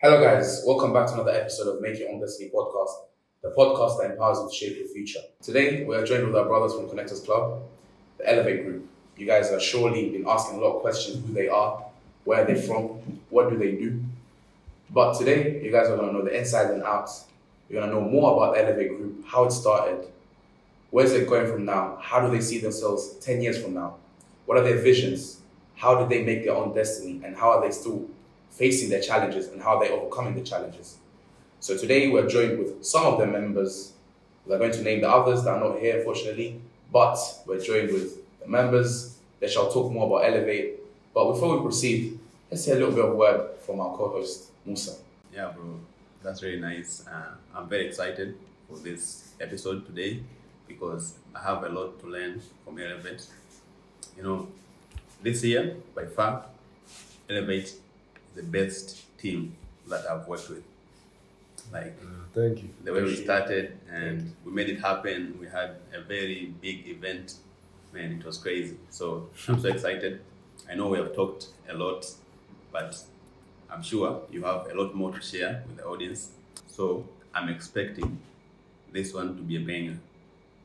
Hello, guys. Welcome back to another episode of Make Your Own Destiny podcast, the podcast that empowers you to shape your future. Today, we are joined with our brothers from Connectors Club, the Elevate Group. You guys have surely been asking a lot of questions: who they are, where are they from, what do they do. But today, you guys are going to know the inside and outs. You're going to know more about the Elevate Group, how it started, where's it going from now, how do they see themselves 10 years from now, what are their visions, how do they make their own destiny, and how are they still facing their challenges and how they're overcoming the challenges. So today we're joined with some of the members. We're going to name the others that are not here, unfortunately, but we're joined with the members that shall talk more about Elevate. But before we proceed, let's hear a little bit of word from our co-host, Musa. Yeah, bro, that's really nice. I'm very excited for this episode today because I have a lot to learn from Elevate. You know, this year, by far, Elevate is the best team that I've worked with. Like, Thank you. the way we started and we made it happen, we had a very big event. Man, it was crazy. So I'm so excited. I know we have talked a lot, but I'm sure you have a lot more to share with the audience. So I'm expecting this one to be a banger.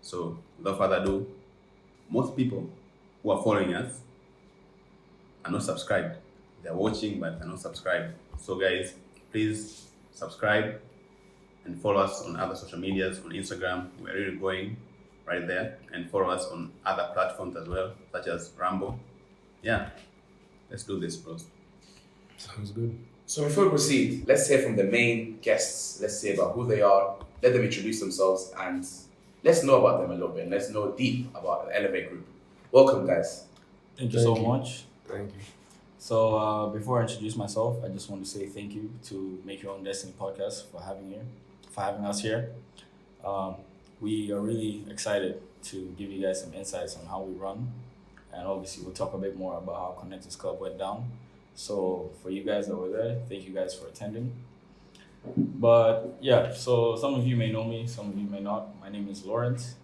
So without further ado, most people who are following us are not subscribed. They're watching but they're not subscribed. So guys, please subscribe and follow us on other social medias. On Instagram, we're really going right there, and follow us on other platforms as well, such as Rambo. Yeah, let's do this, bros. Sounds good. So before we proceed, let's hear from the main guests. Let's hear about who they are, let them introduce themselves, and let's know about them a little bit. And let's know deep about the Elevate Group. Welcome, guys. Thank you so much. Thank you. So before I introduce myself, I just want to say thank you to Make Your Own Destiny podcast for having us here. We are really excited to give you guys some insights on how we run, and obviously we'll talk a bit more about how Connectors Club went down. So for you guys that were there, thank you guys for attending. But yeah, so some of you may know me, some of you may not. My name is Lawrence,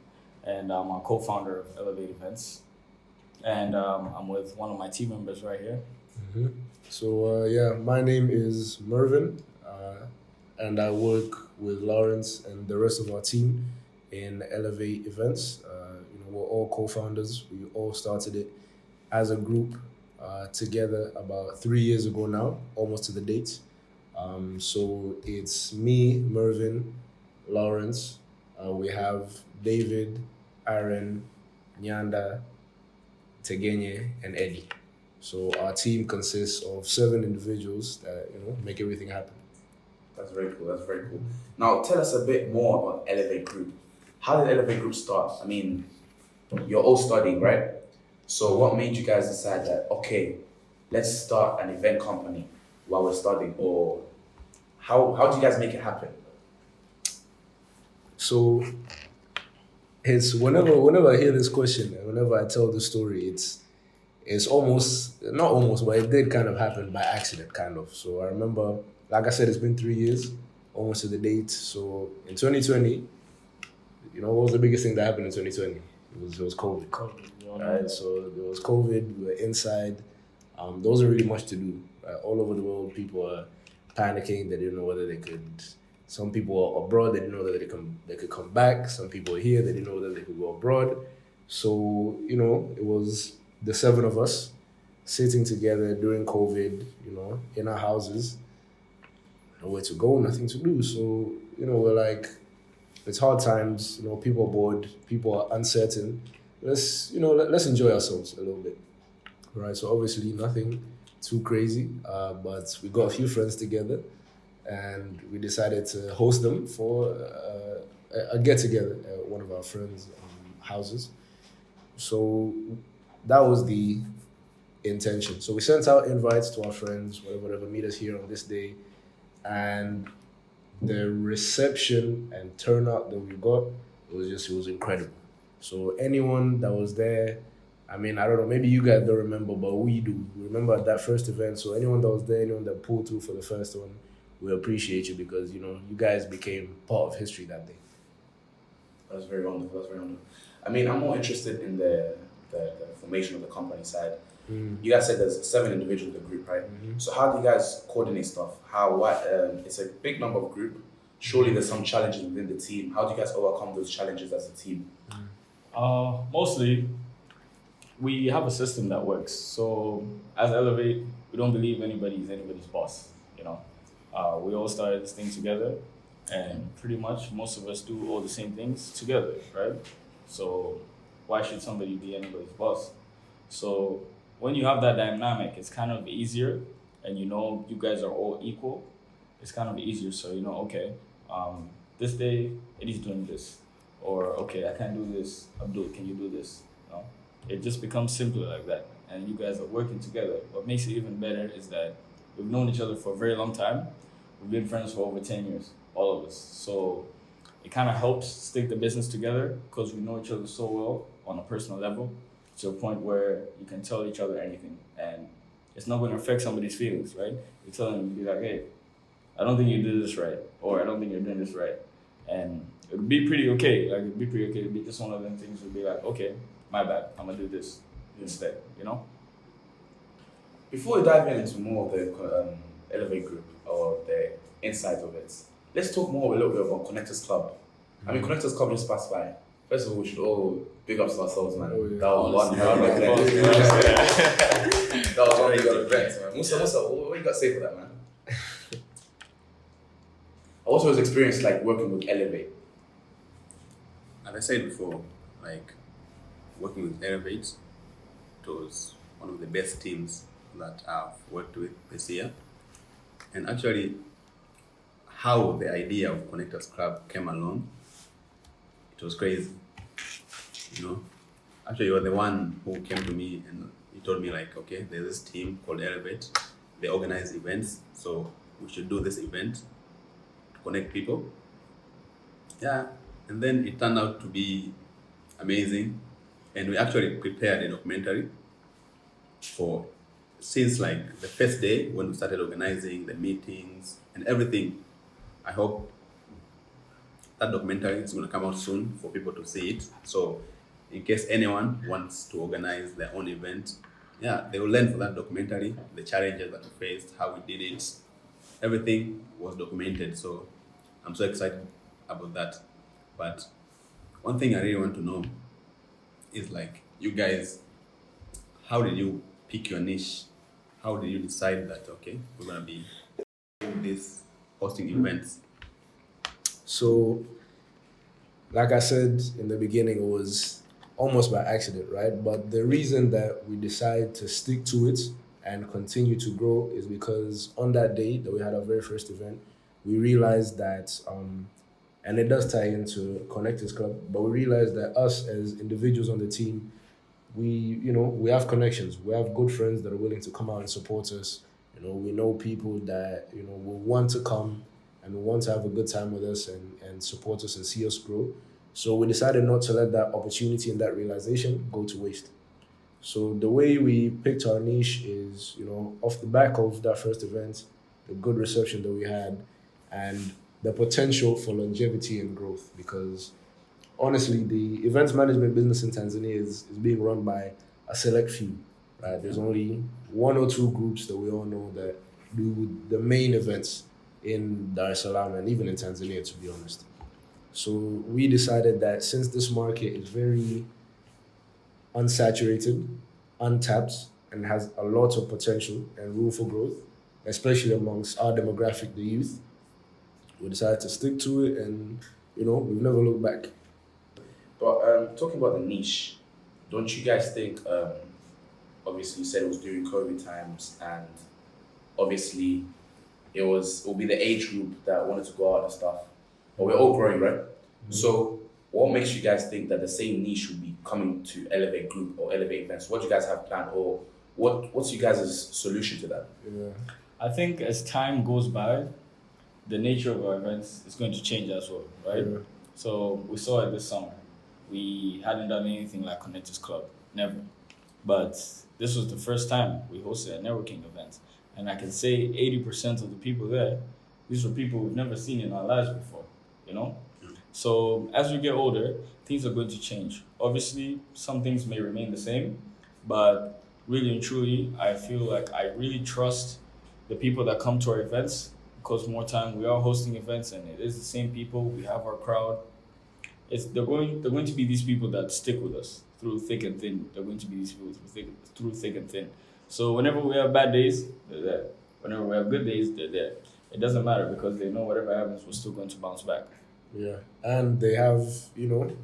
and I'm a co-founder of Elevate Events. And I'm with one of my team members right here. Mm-hmm. So my name is Mervin, and I work with Lawrence and the rest of our team in Elevate Events. We're all co-founders. We all started it as a group together about 3 years ago now, almost to the date. So it's me, Mervin, Lawrence. We have David, Aaron, Nyanda, Tegenye, and Eddie. So our team consists of 7 individuals that make everything happen. That's very cool. That's very cool. Now, tell us a bit more about Elevate Group. How did Elevate Group start? I mean, you're all studying, right? So what made you guys decide that, okay, let's start an event company while we're studying? Or how do you guys make it happen? So it's whenever I hear this question and whenever I tell the story, it's almost not almost, but it did kind of happen by accident, kind of. So I remember, like I said, it's been 3 years, almost to the date. So in 2020, what was the biggest thing that happened in 2020? It was COVID. Right, so there was COVID. We were inside. There wasn't really much to do. Right? All over the world, people were panicking. They didn't know whether they could. Some people were abroad. They didn't know whether they could come back. Some people were here. They didn't know whether they could go abroad. So it was the 7 of us sitting together during COVID. In our houses, nowhere to go, nothing to do. So we're like, it's hard times. People are bored. People are uncertain. Let's enjoy ourselves a little bit, right? So obviously nothing too crazy, but we got a few friends together, and we decided to host them for a get together at one of our friends' houses. So that was the intention. So we sent out invites to our friends, whatever, meet us here on this day, and the reception and turnout that we got it was incredible. So anyone that was there, I mean, I don't know, maybe you guys don't remember, but we do. We remember that first event. So anyone that was there, anyone that pulled through for the first one, we appreciate you because, you guys became part of history that day. That's very wonderful. That's very wonderful. I mean, I'm more interested in the formation of the company side. You guys said there's 7 individuals in the group, right? So how do you guys coordinate stuff? It's a big number of group. Surely there's some challenges within the team. How do you guys overcome those challenges as a team? Mostly, we have a system that works. So as Elevate, we don't believe anybody is anybody's boss. You know, we all started this thing together, and pretty much most of us do all the same things together, right? So why should somebody be anybody's boss? So when you have that dynamic, it's kind of easier, and you know you guys are all equal. It's kind of easier, so you know, okay, this day Eddie's doing this, or okay, I can't do this. Abdul, can you do this? You know, it just becomes simpler like that, and you guys are working together. What makes it even better is that we've known each other for a very long time. We've been friends for over 10 years, all of us. So it kind of helps stick the business together because we know each other so well on a personal level to a point where you can tell each other anything, and it's not going to affect somebody's feelings, right? You tell them, be like, hey, I don't think you did this right, or I don't think you're doing this right. And it would be pretty okay. Like, it'd be pretty okay. It'd be just one of them things would be like, okay, my bad. I'm going to do this instead, you know? Before we dive into more of the Elevate group or the inside of it, let's talk more a little bit about Connectors Club. I mean, Connectors Club just passed by. First of all, we should all big up to ourselves, man. Oh, yeah. That was one hell of an event. That was one big event, man. Musa, what you got to say for that, man? What was experience like working with Elevate? As I said before, like working with Elevate, it was one of the best teams that I've worked with this year. And actually, how the idea of Connectors Club came along, it was crazy. You know, actually, you were the one who came to me and he told me like, okay, there's this team called Elevate. They organize events, so we should do this event to connect people. Yeah, and then it turned out to be amazing, and we actually prepared a documentary for since like the first day when we started organizing the meetings and everything. I hope that documentary is going to come out soon for people to see it. So in case anyone wants to organize their own event, yeah, they will learn from that documentary, the challenges that we faced, how we did it. Everything was documented. So I'm so excited about that. But one thing I really want to know is like, you guys, how did you pick your niche? How did you decide that, okay, we're going to be doing this, hosting events? So, like I said in the beginning, it was almost by accident, right? But the reason that we decided to stick to it and continue to grow is because on that day that we had our very first event, we realized that, and it does tie into Connectors Club, but we realized that us as individuals on the team, we have connections. We have good friends that are willing to come out and support us. We know people that, will want to come and want to have a good time with us and support us and see us grow. So we decided not to let that opportunity and that realization go to waste. So the way we picked our niche is, off the back of that first event, the good reception that we had, and the potential for longevity and growth. Because honestly, the events management business in Tanzania is being run by a select few, right? There's only 1 or 2 groups that we all know that do the main events in Dar es Salaam and even in Tanzania, to be honest. So we decided that since this market is very unsaturated, untapped, and has a lot of potential and room for growth, especially amongst our demographic, the youth, we decided to stick to it, and we've never looked back. But talking about the niche, don't you guys think, obviously you said it was during COVID times, and obviously it will be the age group that wanted to go out and stuff, but we're all growing, right? Mm-hmm. So what makes you guys think that the same niche would be coming to Elevate Group or Elevate Events? What do you guys have planned, or what's you guys' solution to that? Yeah. I think as time goes by, the nature of our events is going to change as well, right? Yeah. So we saw it this summer. We hadn't done anything like Connectors Club, never. But this was the first time we hosted a networking event. And I can say 80% of the people there, these were people we've never seen in our lives before, So as we get older, things are going to change. Obviously, some things may remain the same, but really and truly, I feel like I really trust the people that come to our events because more time we are hosting events and it is the same people. We have our crowd. They're going to be these people that stick with us through thick and thin. They're going to be these people through thick and thin. So whenever we have bad days, they're there. Whenever we have good days, they're there. It doesn't matter because they know whatever happens, we're still going to bounce back. Yeah, and they have,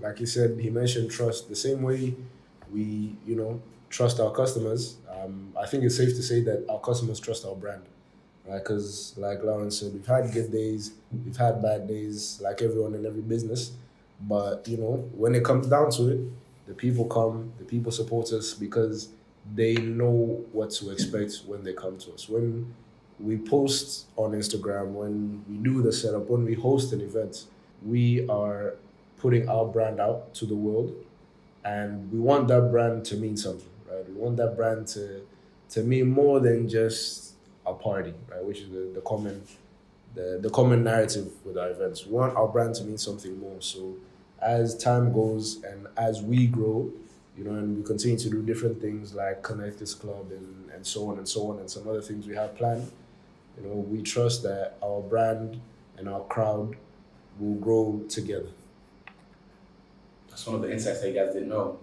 like he said, he mentioned trust. The same way we, trust our customers. I think it's safe to say that our customers trust our brand, right? Because, like Lawrence said, we've had good days, we've had bad days, like everyone in every business. But when it comes down to it, the people come, the people support us because they know what to expect when they come to us. When we post on Instagram, when we do the setup, when we host an event, we are putting our brand out to the world, and we want that brand to mean something, right? We want that brand to mean more than just a party, right? Which is the common narrative with our events. We want our brand to mean something more. So as time goes and as we grow, and we continue to do different things like Connect This Club and so on and so on, and some other things we have planned, we trust that our brand and our crowd will grow together. That's one of the insights that you guys didn't know.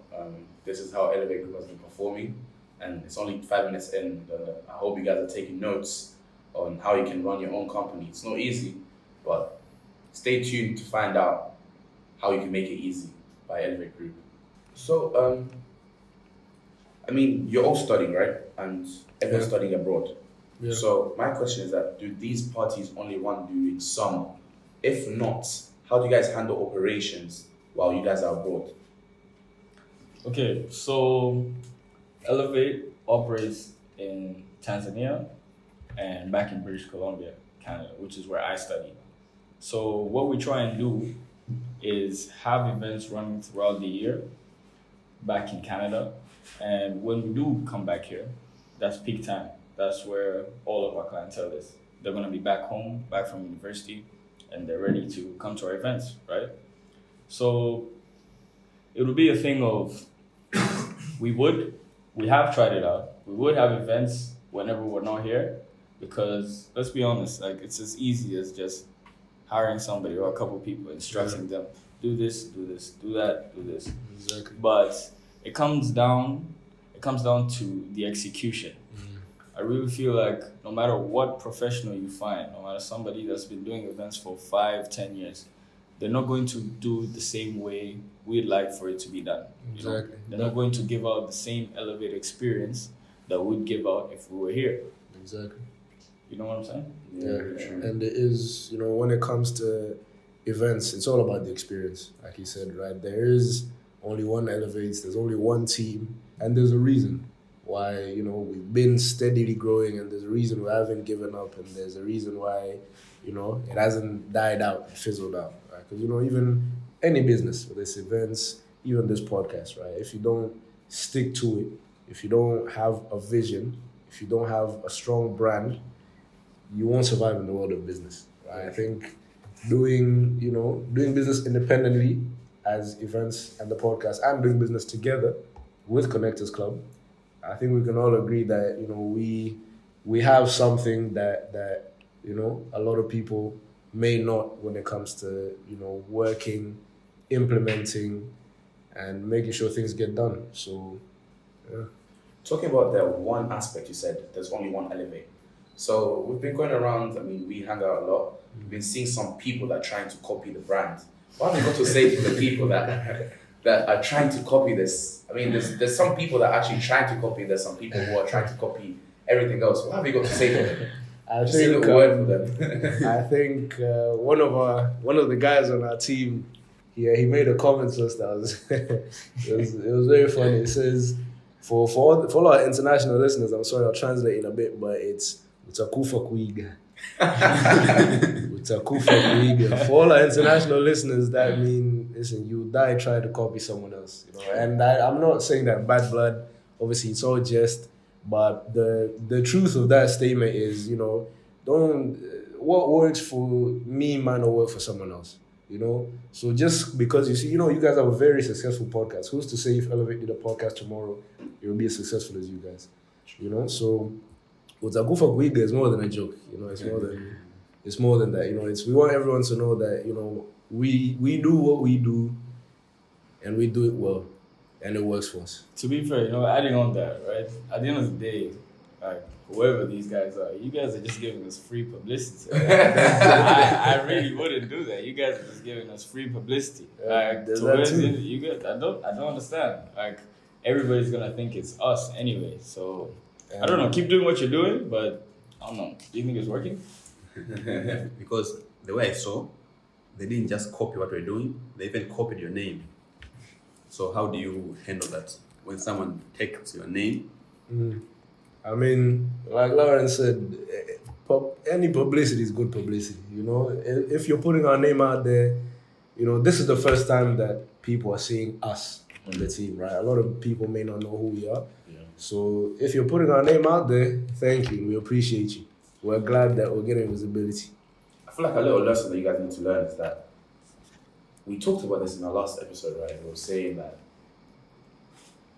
This is how Elevate Group has been performing, and it's only 5 minutes in. I hope you guys are taking notes on how you can run your own company. It's not easy, but stay tuned to find out how you can make it easy by Elevate Group. So, you're all studying, right? And everyone's studying abroad. Yeah. So my question is that, do these parties only run during summer? If not, how do you guys handle operations while you guys are abroad? Okay, so Elevate operates in Tanzania and back in British Columbia, Canada, which is where I study. So what we try and do is have events running throughout the year back in Canada. And when we do come back here, that's peak time. That's where all of our clientele is. They're going to be back home, back from university, and they're ready to come to our events, right? So it would be a thing of we have tried it out. We would have events whenever we're not here because, let's be honest, like it's as easy as just hiring somebody or a couple of people, instructing them, do this, do that, do this. Exactly. But it comes down to the execution. I really feel like no matter what professional you find, no matter somebody that's been doing events for 5-10 years, they're not going to do the same way we'd like for it to be done. Exactly. They're not going to give out the same elevated experience that we'd give out if we were here. Exactly. You know what I'm saying? Yeah. And it is, when it comes to events, it's all about the experience, like you said, right? There is only one Elevate, there's only one team, and there's a reason why, we've been steadily growing, and there's a reason we haven't given up, and there's a reason why, it hasn't died out, fizzled out, right? Because, even any business, whether it's events, even this podcast, right? If you don't stick to it, if you don't have a vision, if you don't have a strong brand, you won't survive in the world of business, right? I think doing business independently as events and the podcast and doing business together with Connectors Club, I think we can all agree that, we have something that a lot of people may not when it comes to, working, implementing, and making sure things get done. So, yeah. Talking about the one aspect you said, there's only one Elevate. So we've been going around, we hang out a lot. We've been seeing some people that are trying to copy the brand. What have you got to say to the people that are trying to copy this? There's some people that are actually trying to copy, there's some people who are trying to copy everything else. What have you got to say to them? Just a little word for them. I think one of the guys on our team, he made a comment to us that was it was very funny. It says for all our international listeners, I'm sorry, I'll translate in a bit, but it's Utakufa Kuiga. Utakufa Kuiga. For all our international listeners, that means, listen, you die trying to copy someone else, And I'm not saying that bad blood. Obviously, it's all jest. But the truth of that statement is, what works for me might not work for someone else, So just because you guys have a very successful podcast, who's to say if Elevate did a podcast tomorrow, it will be as successful as you guys. You know, so what's a Gufa Guiga is more than a joke. You know, it's more than that. You know, we want everyone to know that, you know, we do what we do, and we do it well, and it works for us. To be fair, you know, adding on that, right? At the end of the day, like whoever these guys are, you guys are just giving us free publicity. I really wouldn't do that. You guys are just giving us free publicity. Like you guys, I don't understand. Like everybody's gonna think it's us anyway. So I don't know. Keep doing what you're doing, but I don't know. Do you think it's working? Because the way I saw, they didn't just copy what we're doing, they even copied your name. So how do you handle that when someone takes your name? I mean, like Lauren said, any publicity is good publicity. You know, if you're putting our name out there, you know, this is the first time that people are seeing us on the team, right? A lot of people may not know who we are. Yeah. So if you're putting our name out there, thank you. We appreciate you. We're glad that we're getting visibility. I feel like a little lesson that you guys need to learn is that we talked about this in our last episode, right? We were saying that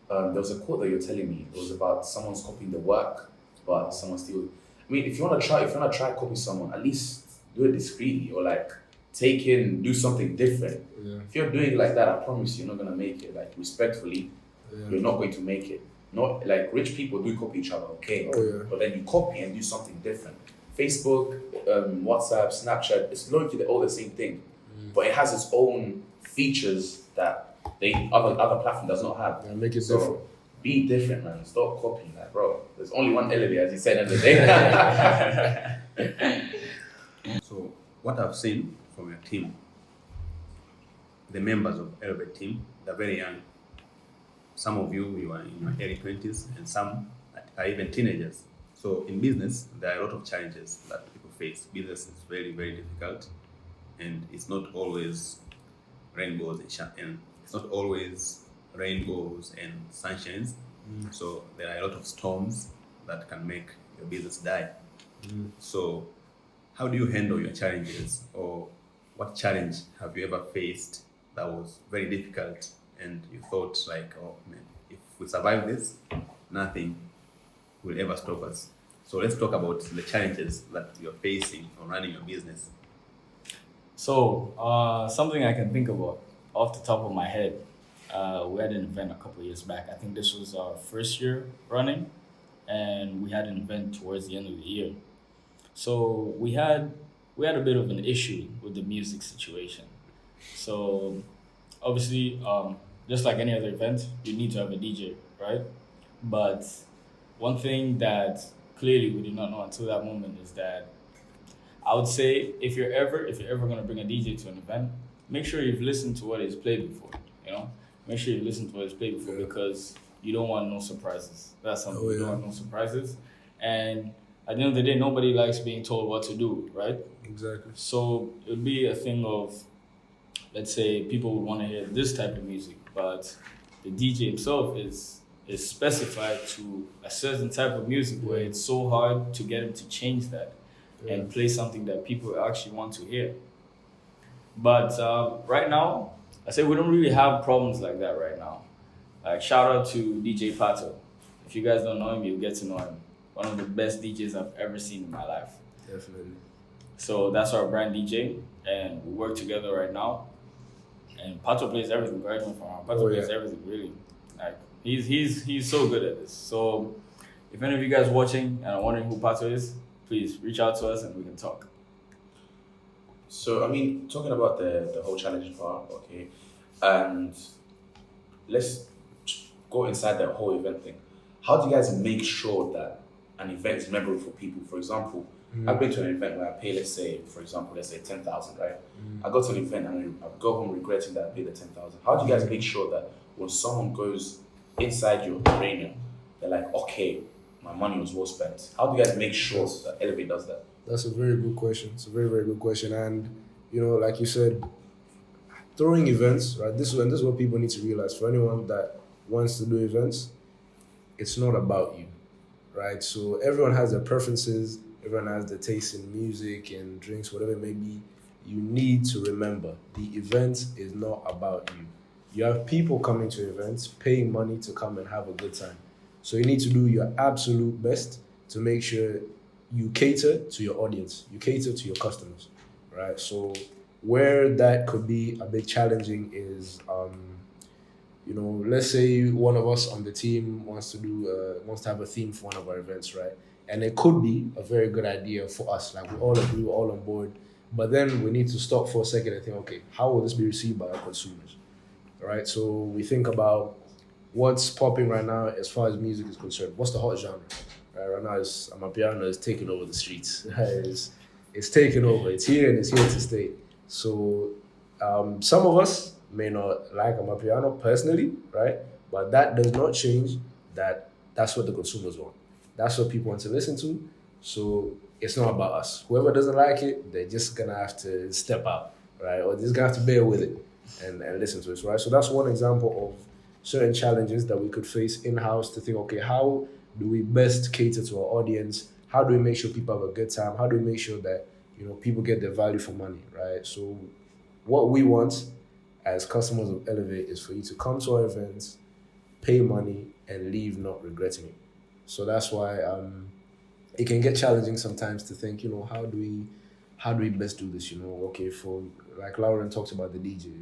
there was a quote that you were telling me. It was about someone's copying the work, but someone still. I mean, if you wanna try copy someone, at least do it discreetly or like do something different. Yeah. If you're doing it like that, I promise you're not gonna make it. Like respectfully, you're not going to make it. Not like rich people do copy each other, okay? Oh, yeah. But then you copy and do something different. Facebook, WhatsApp, Snapchat, it's literally all the same thing, but it has its own features that other platform does not have. Yeah, make it So different. be different, man. Stop copying that, bro. There's only one Elevate, as you said in the day. So what I've seen from your team, the members of Elevate team, they're very young. Some of you are in your early 20s, and some are even teenagers. So in business, there are a lot of challenges that people face. Business is very, very difficult, and it's not always rainbows and it's not always rainbows and sunshines. So there are a lot of storms that can make your business die. So how do you handle your challenges, or what challenge have you ever faced that was very difficult and you thought like, oh man, if we survive this, nothing will ever stop us? So let's talk about the challenges that you're facing on running your business. So something I can think about off the top of my head, we had an event a couple of years back. I think this was our first year running, and we had an event towards the end of the year. So we had a bit of an issue with the music situation. So obviously, just like any other event, you need to have a DJ, right? But one thing that clearly we did not know until that moment is that I would say if you're ever gonna bring a DJ to an event, make sure you've listened to what he's played before. You know, make sure you've listened to what he's played before, because you don't want no surprises. That's something. You don't want no surprises, and at the end of the day, nobody likes being told what to do, right? Exactly. So it would be a thing of, let's say people would want to hear this type of music, but the DJ himself is specified to a certain type of music where it's so hard to get him to change that and play something that people actually want to hear. But right now, I say we don't really have problems like that right now. Like shout out to DJ Pato. If you guys don't know him, you'll get to know him. One of the best DJs I've ever seen in my life. Definitely. So that's our brand DJ, and we work together right now. And Pato plays everything, correct me if I'm wrong. Pato plays everything, really. Like he's so good at this. So if any of you guys watching and are wondering who Pato is, please reach out to us and we can talk. So I mean, talking about the whole challenge part, okay, and let's go inside that whole event thing. How do you guys make sure that an event is memorable for people? For example, I've been to an event where I pay, let's say 10,000, right? I go to an event and I go home regretting that I paid the 10,000. How do you guys make sure that when someone goes inside your arena, they're like, okay, my money was well spent? How do you guys make sure that Elevate does that? That's a very good question. It's a very, very good question. And, you know, like you said, throwing events, right? This is what people need to realize. For anyone that wants to do events, it's not about you, right? So everyone has their preferences. Everyone has their taste in music and drinks, whatever it may be. You need to remember, the event is not about you. You have people coming to events, paying money to come and have a good time. So you need to do your absolute best to make sure you cater to your audience, you cater to your customers, right? So where that could be a bit challenging is, let's say one of us on the team wants to have a theme for one of our events, right? And it could be a very good idea for us, like we all agree, we're all on board. But then we need to stop for a second and think, okay, how will this be received by our consumers, right? So we think about what's popping right now as far as music is concerned. What's the hot genre? Right now, Amapiano is taking over the streets. Right? It's taking over. It's here and it's here to stay. So some of us may not like Amapiano personally, right? But that does not change that that's what the consumers want. That's what people want to listen to. So it's not about us. Whoever doesn't like it, they're just gonna have to step out, right? Or they're just gonna have to bear with it and listen to it, right? So that's one example of certain challenges that we could face in-house to think, okay, how do we best cater to our audience? How do we make sure people have a good time? How do we make sure that, people get their value for money, right? So what we want as customers of Elevate is for you to come to our events, pay money, and leave not regretting it. So that's why it can get challenging sometimes to think, how do we best do this? Okay, for like Lauren talked about the DJ,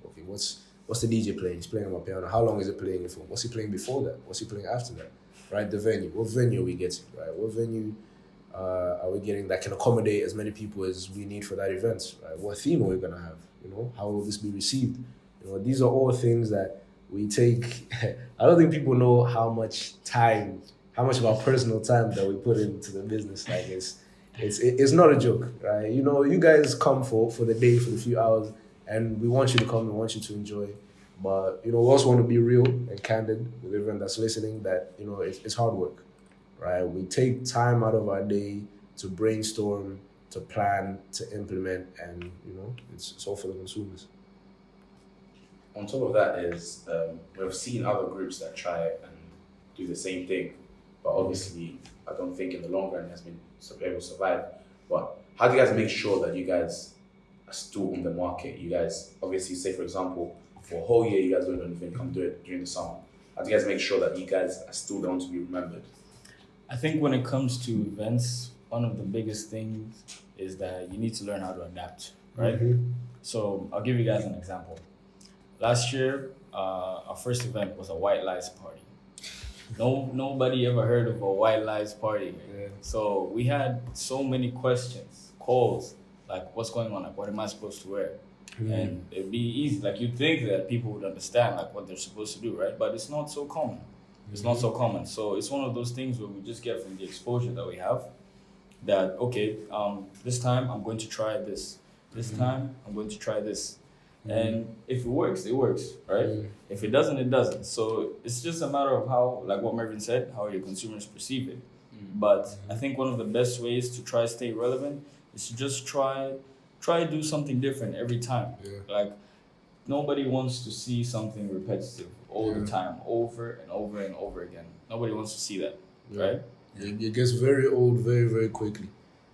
okay, what's the DJ playing? He's playing on my piano. How long is it playing it for? What's he playing before that? What's he playing after that? Right, the venue. What venue are we getting? Right, what venue are we getting that can accommodate as many people as we need for that event? Right, what theme are we gonna have? How will this be received? These are all things that we take. I don't think people know how much of our personal time that we put into the business. Like it's not a joke, right? You guys come for the day, for the few hours, and we want you to come, we want you to enjoy. But, we also want to be real and candid with everyone that's listening that, it's hard work, right? We take time out of our day to brainstorm, to plan, to implement, and, it's all for the consumers. On top of that is, we've seen other groups that try and do the same thing, but obviously I don't think in the long run has been able to survive. But how do you guys make sure that you guys are still on the market? You guys obviously say, for example, for a whole year you guys don't do anything, come do it during the summer. How do you guys make sure that you guys are still going to be remembered? I think when it comes to events, one of the biggest things is that you need to learn how to adapt, right? Mm-hmm. So I'll give you guys an example. Last year, our first event was a white lies party. Nobody ever heard of a white lies party. Yeah. So we had so many questions, calls, like what's going on, like what am I supposed to wear? Mm-hmm. And it'd be easy, like you'd think that people would understand like what they're supposed to do, right? But it's not so common. It's not so common. So it's one of those things where we just get from the exposure that we have that, okay, this time I'm going to try this. This time I'm going to try this. And if it works, it works, right? If it doesn't, it doesn't. So it's just a matter of how, like what Mervin said, how your consumers perceive it. But I think one of the best ways to try to stay relevant is to just try to do something different every time. Yeah. Like nobody wants to see something repetitive all the time, over and over and over again. Nobody wants to see that, right? It gets very old very, very quickly.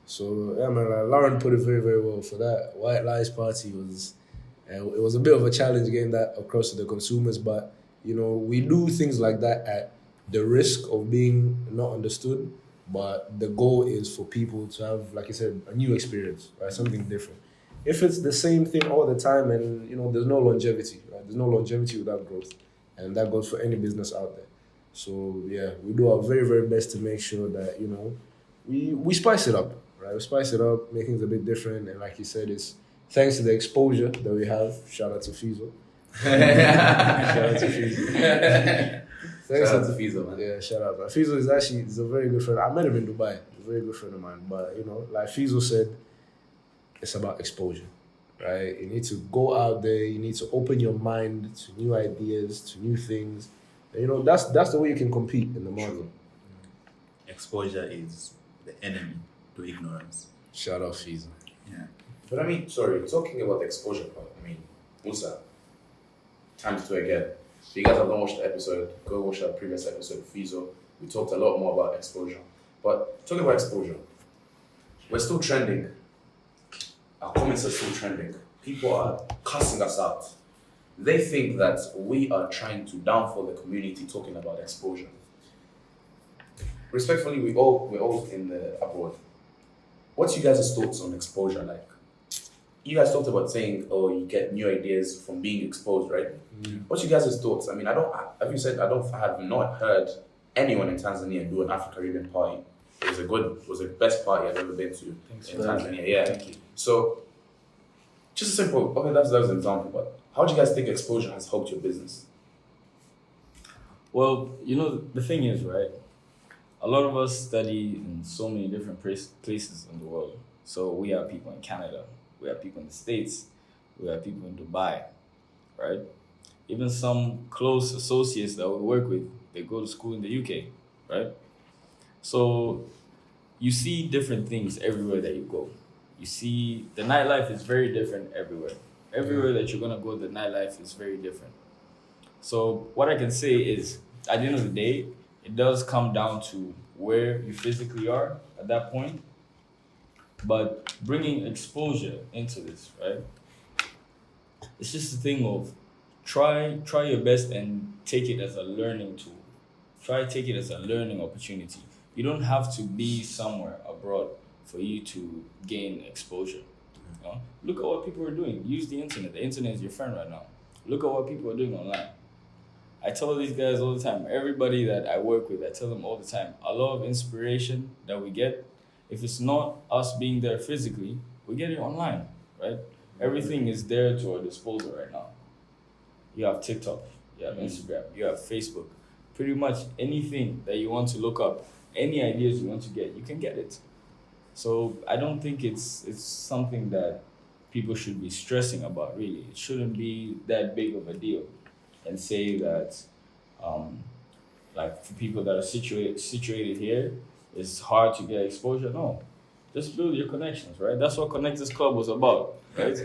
So yeah, man, Lauren put it very, very well. For that White Lies party it was a bit of a challenge getting that across to the consumers, but we do things like that at the risk of being not understood. But the goal is for people to have, like I said, a new experience, right? Something different. If it's the same thing all the time and there's no longevity, right? There's no longevity without growth, and that goes for any business out there. So yeah, we do our very, very best to make sure that we spice it up, right? We spice it up, make things a bit different, and like you said, it's thanks to the exposure that we have. Shout out to FIZO. Shout out to FIZO. Shout out to FIZO, man. Yeah, shout out. But FIZO is a very good friend. I met him in Dubai. He's a very good friend of mine. But like FIZO said, it's about exposure, right? You need to go out there. You need to open your mind to new ideas, to new things. And, that's the way you can compete in the market. True. Exposure is the enemy to ignorance. Shout out FIZO. Yeah. But talking about the exposure part, Musa, times two again. If you guys have not watched the episode, go watch that previous episode of FIZO. We talked a lot more about exposure. But talking about exposure, we're still trending. Our comments are still trending. People are cussing us out. They think that we are trying to downfall the community talking about exposure. respectfully, we're all in the abroad. What's you guys' thoughts on exposure? Like, you guys talked about saying, oh, you get new ideas from being exposed, right? What's you guys' thoughts? I mean, I have not heard anyone in Tanzania do an Afro-Caribbean party. It was the best party I've ever been to in Tanzania. Yeah. Thank you. So, just a simple, okay, that was an example, but how do you guys think exposure has helped your business? Well, the thing is, right? A lot of us study in so many different places in the world. So we have people in Canada, we have people in the States, we have people in Dubai, right? Even some close associates that we work with, they go to school in the UK, right? So you see different things everywhere that you go. You see the nightlife is very different everywhere. Everywhere that you're gonna go, the nightlife is very different. So what I can say is, at the end of the day, it does come down to where you physically are at that point. But bringing exposure into this, right? It's just a thing of try your best and take it as a learning tool. Take it as a learning opportunity. You don't have to be somewhere abroad for you to gain exposure. Look at what people are doing. Use the internet. The internet is your friend right now. Look at what people are doing online. I tell these guys all the time, everybody that I work with, I tell them all the time, a lot of inspiration that we get, if it's not us being there physically, we get it online, right? Everything is there to our disposal right now. You have TikTok, you have Instagram, you have Facebook. Pretty much anything that you want to look up, any ideas you want to get, you can get it. So I don't think it's something that people should be stressing about, really. It shouldn't be that big of a deal. And say that, like for people that are situated here, it's hard to get exposure. No, just build your connections, right? That's what Connectors Club was about, right?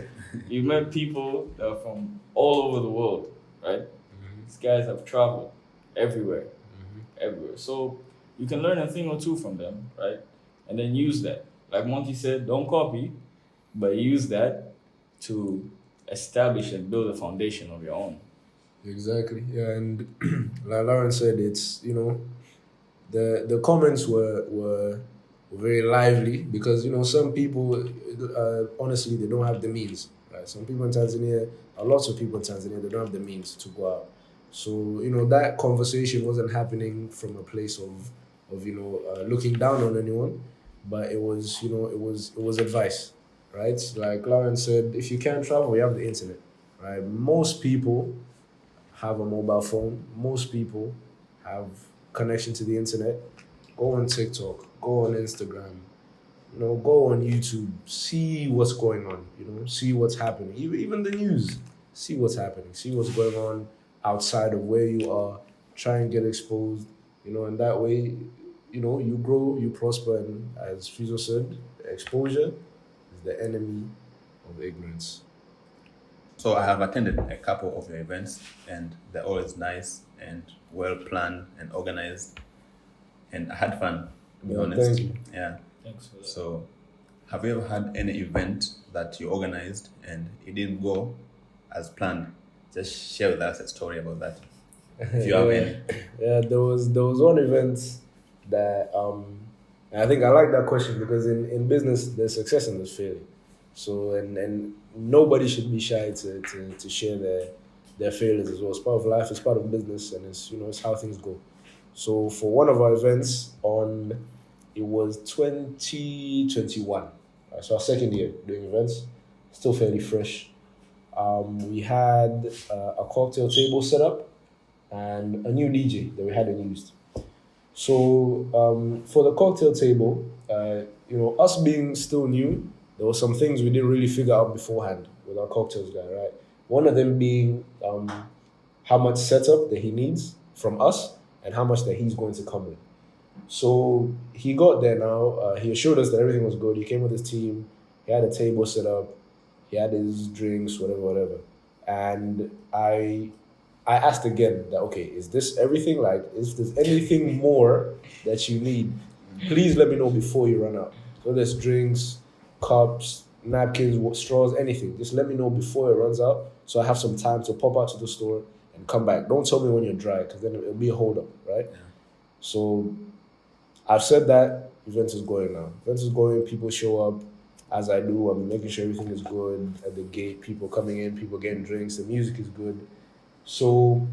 You met people that are from all over the world, right? These guys have traveled everywhere. So you can learn a thing or two from them, right? And then use that. Like Monty said, don't copy, but use that to establish and build a foundation of your own. Exactly. Yeah, and like Lauren said, it's the comments were very lively because some people honestly they don't have the means. Right? Some people in Tanzania, lots of people in Tanzania, they don't have the means to go out. So that conversation wasn't happening from a place of looking down on anyone, but it was it was advice, right? Like Lauren said, if you can't travel, you have the internet, right? Most people have a mobile phone. Most people have connection to the internet. Go on TikTok, go on Instagram, go on YouTube, see what's going on, see what's happening. Even the news, see what's happening, see what's going on outside of where you are. Try and get exposed, and that way, you grow, you prosper, and as FIZO said, exposure is the enemy of ignorance. So I have attended a couple of your events, and they're always nice and well planned and organized, and I had fun, to be honest. Thank you. Yeah. Thanks for that. So, have you ever had any event that you organized and it didn't go as planned? Just share with us a story about that, if you have any. Yeah, there was one event that I think I like that question because in business there's success and there's failure. So and nobody should be shy to share their failures as well. It's part of life, it's part of business, and it's how things go. So for one of our events it was 2021. So our second year doing events, still fairly fresh. We had a cocktail table set up and a new DJ that we hadn't used. So for the cocktail table, us being still new, there were some things we didn't really figure out beforehand with our cocktails guy, right? One of them being how much setup that he needs from us and how much that he's going to come with. So he got there now. He assured us that everything was good. He came with his team. He had a table set up. He had his drinks, whatever. And I asked again that, okay, is this everything? Like, if there's anything more that you need, please let me know before you run out. So there's drinks, cups, napkins, straws, anything. Just let me know before it runs out so I have some time to pop out to the store and come back. Don't tell me when you're dry because then it'll be a hold up, right? Yeah. So I've said that event is going now. Event is going. People show up as I do. I'm making sure everything is good at the gate. People coming in. People getting drinks. The music is good. So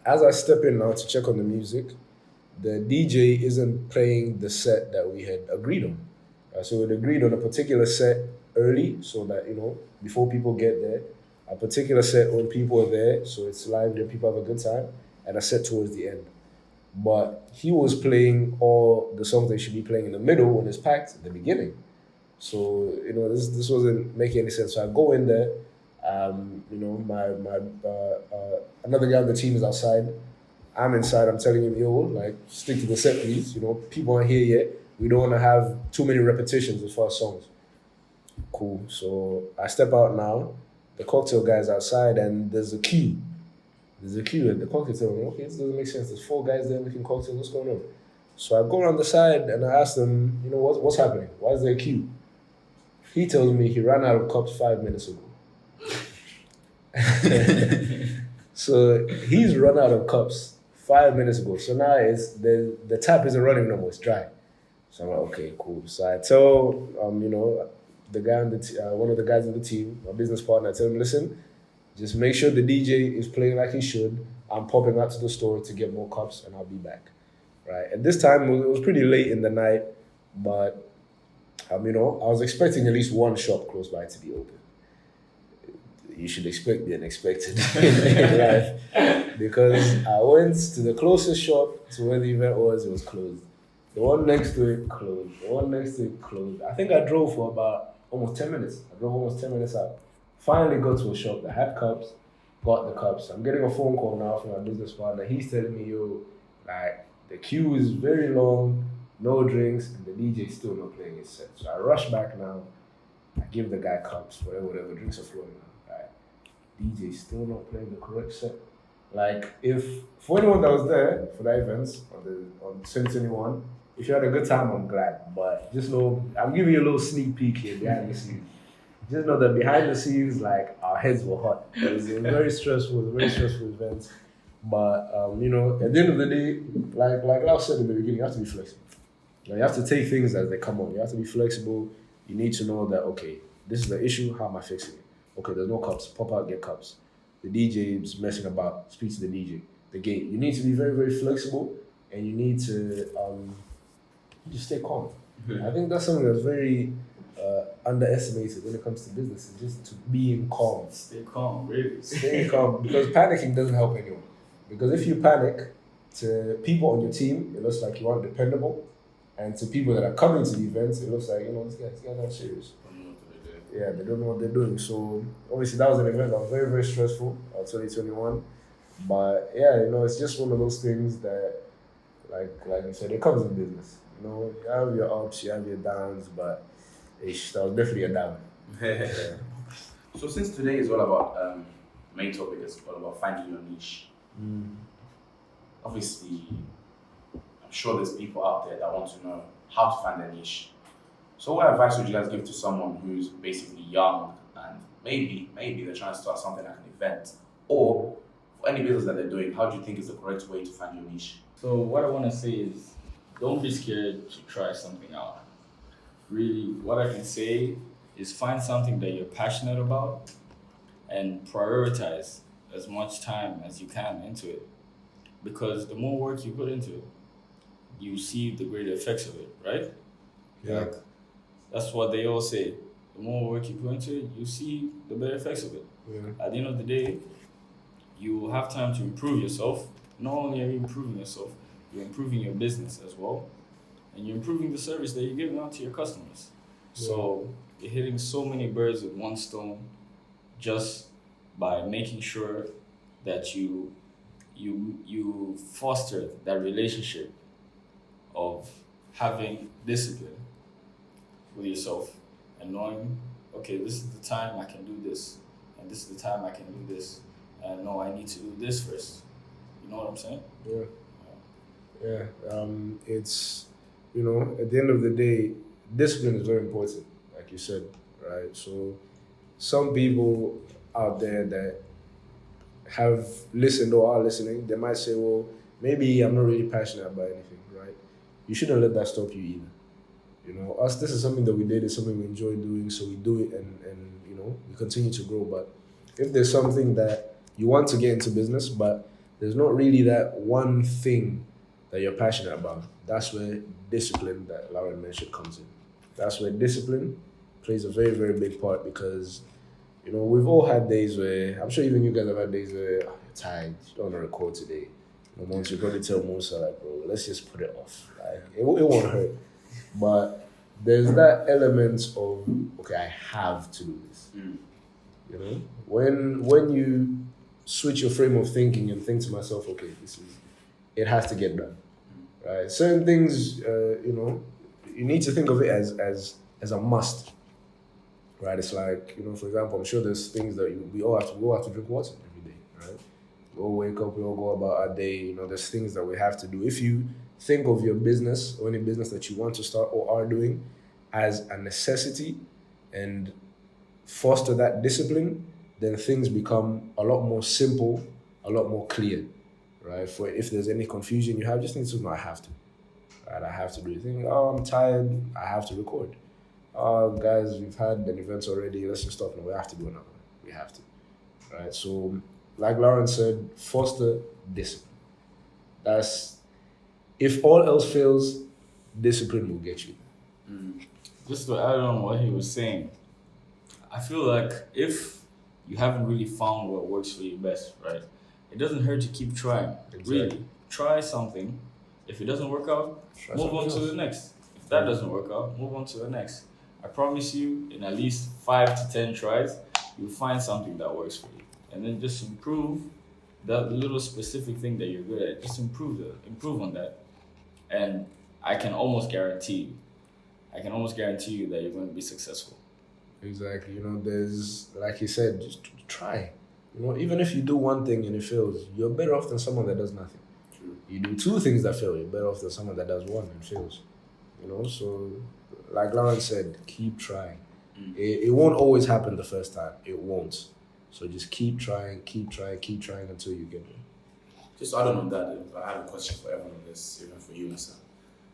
as I step in now to check on the music, the DJ isn't playing the set that we had agreed on. So we agreed on a particular set early, so that before people get there, a particular set when people are there, so it's live and people have a good time, and a set towards the end. But he was playing all the songs they should be playing in the middle when it's packed at the beginning. So this wasn't making any sense. So I go in there. My another guy on the team is outside. I'm inside. I'm telling him, yo, like stick to the set, please. People aren't here yet. We don't want to have too many repetitions as far as songs. Cool. So I step out now. The cocktail guy's outside, and there's a queue. There's a queue at the cocktail table. Okay, this doesn't make sense. There's 4 guys there making cocktails. What's going on? So I go around the side and I ask them, what's happening? Why is there a queue? He tells me he ran out of cups 5 minutes ago. So he's run out of cups 5 minutes ago. So now the tap isn't running no more. It's dry. So I'm like, okay, cool. So I tell the guy on one of the guys in the team, my business partner, I tell him, listen, just make sure the DJ is playing like he should. I'm popping out to the store to get more cups, and I'll be back. Right. At this time, it was pretty late in the night, but I was expecting at least one shop close by to be open. You should expect the unexpected in life, because I went to the closest shop to where the event was. It was closed. The one next to it closed. The one next to it closed. I think I drove for about almost 10 minutes. I drove almost 10 minutes out. Finally got to a shop that had cups, got the cups. I'm getting a phone call now from my business partner. He's telling me, the queue is very long, no drinks, and the DJ's still not playing his set. So I rush back now. I give the guy cups, whatever, drinks are flowing now. Right? DJ's still not playing the correct set. If for anyone that was there for the events on 2021, if you had a good time, I'm glad. But just know, I'm giving you a little sneak peek here behind the scenes. Just know that behind the scenes, our heads were hot. It was very stressful event. But at the end of the day, like I said in the beginning, you have to be flexible. You have to take things as they come on. You have to be flexible. You need to know that, okay, this is the issue. How am I fixing it? Okay, there's no cups. Pop out, get cups. The DJ is messing about. Speak to the DJ. The gate. You need to be very, very flexible, and you need to just stay calm. Mm-hmm. I think that's something that's very underestimated when it comes to business. Is just to being calm. Stay calm, really. Stay calm, because panicking doesn't help anyone. Because if you panic, to people on your team, it looks like you aren't dependable, and to people that are coming to the events, it looks like this guy's not serious. Yeah, they don't know what they're doing. So obviously that was an event that was very, very stressful, 2021. But yeah, it's just one of those things that, like you said, it comes in business. You have your ups, you have your downs, but that was definitely a down. Yeah. So since today is all about main topic is all about finding your niche. Obviously, I'm sure there's people out there that want to know how to find their niche. So what advice would you guys give to someone who's basically young and maybe they're trying to start something like an event, or for any business that they're doing, how do you think is the correct way to find your niche? So what I want to say is, don't be scared to try something out. Really, what I can say is find something that you're passionate about and prioritize as much time as you can into it. Because the more work you put into it, you see the greater effects of it, right? Yeah. That's what they all say. The more work you put into it, you see the better effects of it. Yeah. At the end of the day, you will have time to improve yourself. Not only are you improving yourself, you're improving your business as well. And you're improving the service that you're giving out to your customers. Yeah. So you're hitting so many birds with one stone just by making sure that you foster that relationship of having discipline with yourself and knowing, okay, this is the time I can do this, and this is the time I can do this, and no, I need to do this first. You know what I'm saying? Yeah. It's, at the end of the day, discipline is very important, like you said, right? So some people out there that have listened or are listening, they might say, well, maybe I'm not really passionate about anything, right? you shouldn't let that stop you either. You know, us, this is something that we did, it's something we enjoy doing, so we do it and you know, we continue to grow. But if there's something that you want to get into business, but there's not really that one thing that you're passionate about, that's where discipline that Lauren mentioned comes in. That's where discipline plays a very, very big part because, you know, we've all had days where, I'm sure even you guys have had days where you're tired, you don't want to record today. You know, once you probably tell Musa, like, bro, let's just put it off. Like, it won't hurt. But there's that element of, okay, I have to do this. You know, when you switch your frame of thinking and think to myself, okay, it has to get done, right? Certain things, you know, you need to think of it as a must, right? It's like, you know, for example, I'm sure there's things that we all have to drink water every day, right? We all wake up, we all go about our day. You know, there's things that we have to do. If you think of your business or any business that you want to start or are doing as a necessity and foster that discipline, then things become a lot more simple, a lot more clear, right? For if there's any confusion you have, just need to know I have to. Right? I have to do it. Think, oh, I'm tired, I have to record. Oh, guys, we've had an event already, let's just stop now. We have to do another one. We have to. Right? So, like Lauren said, foster discipline. That's, if all else fails, discipline will get you. Just to add on what he was saying, I feel like if you haven't really found what works for you best, right, it doesn't hurt to keep trying. Exactly. Really, try something. If it doesn't work out, Try move on something to else. the next. If that doesn't work out, move on to the next. I promise you, in at least 5 to 10 tries, you'll find something that works for you. And then just improve that little specific thing that you're good at. Just improve on that. And I can almost guarantee you that you're going to be successful. Exactly. You know, there's, like he said, just try. You know, even if you do one thing and it fails, you're better off than someone that does nothing. True. You do 2 things that fail, you're better off than someone that does 1 and fails. You know, so like Lauren said, keep trying. It won't always happen the first time. It won't. So just keep trying until you get there. Just to add on that, I have a question for everyone on this, even for you, Musa.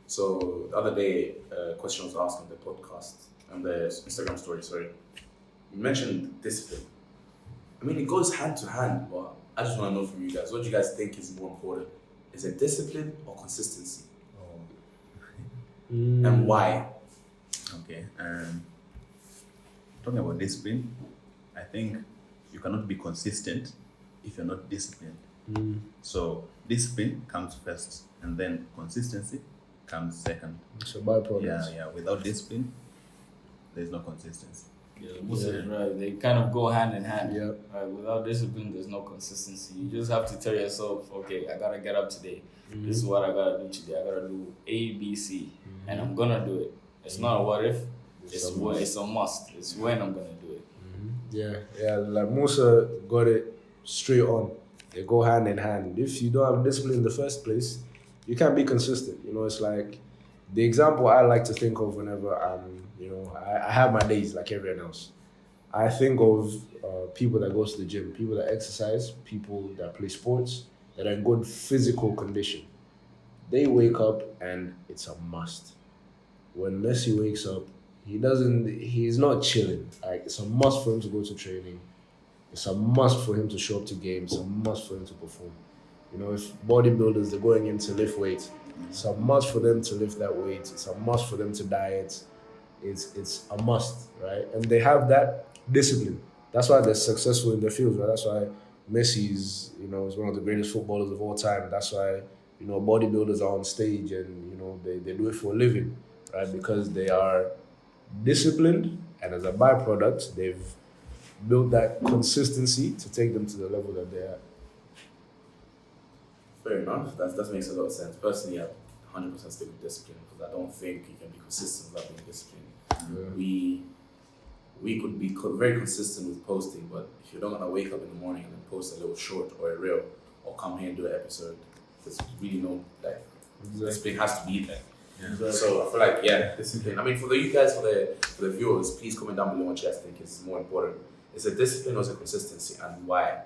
So the other day, a question was asked on the podcast, on the Instagram story, sorry. You mentioned discipline. I mean, it goes hand to hand, but I just want to know from you guys, what do you guys think is more important? Is it discipline or consistency? And why? Okay. Talking about discipline, I think you cannot be consistent if you're not disciplined. So discipline comes first, and then consistency comes second. It's a byproduct. Yeah. Without discipline, there's no consistency. Yeah, Musa is right. They kind of go hand in hand. Yeah. Right? Without discipline, there's no consistency. You just have to tell yourself, okay, I gotta get up today. This is what I gotta do today. I gotta do A, B, C, and I'm gonna do it. It's not a what if. It's a must. It's when I'm gonna do it. Yeah. Like Musa got it straight on. They go hand in hand. If you don't have discipline in the first place, you can't be consistent. You know, it's like the example I like to think of whenever I have my days like everyone else. I think of people that go to the gym, people that exercise, people that play sports, that are in good physical condition. They wake up and it's a must. When Messi wakes up, he's not chilling. Like, it's a must for him to go to training. It's a must for him to show up to games. It's a must for him to perform. You know, if bodybuilders, they're going in to lift weights, it's a must for them to lift that weight. It's a must for them to diet. It's a must, right? And they have that discipline. That's why they're successful in their fields, right? That's why Messi is one of the greatest footballers of all time. That's why, bodybuilders are on stage and, they do it for a living, right? Because they are disciplined, and as a byproduct, they've built that consistency to take them to the level that they're at. Fair enough. That makes a lot of sense. Personally, I 100% stick with discipline because I don't think you can be consistent without being disciplined. Yeah. We could be very consistent with posting, but if you're not gonna wake up in the morning and then post a little short or a reel, or come here and do an episode, there's really no discipline has to be there. Yeah. So I feel like discipline. I mean, for you guys, for the viewers, please comment down below what you guys think is more important. Is it discipline or is it consistency, and why?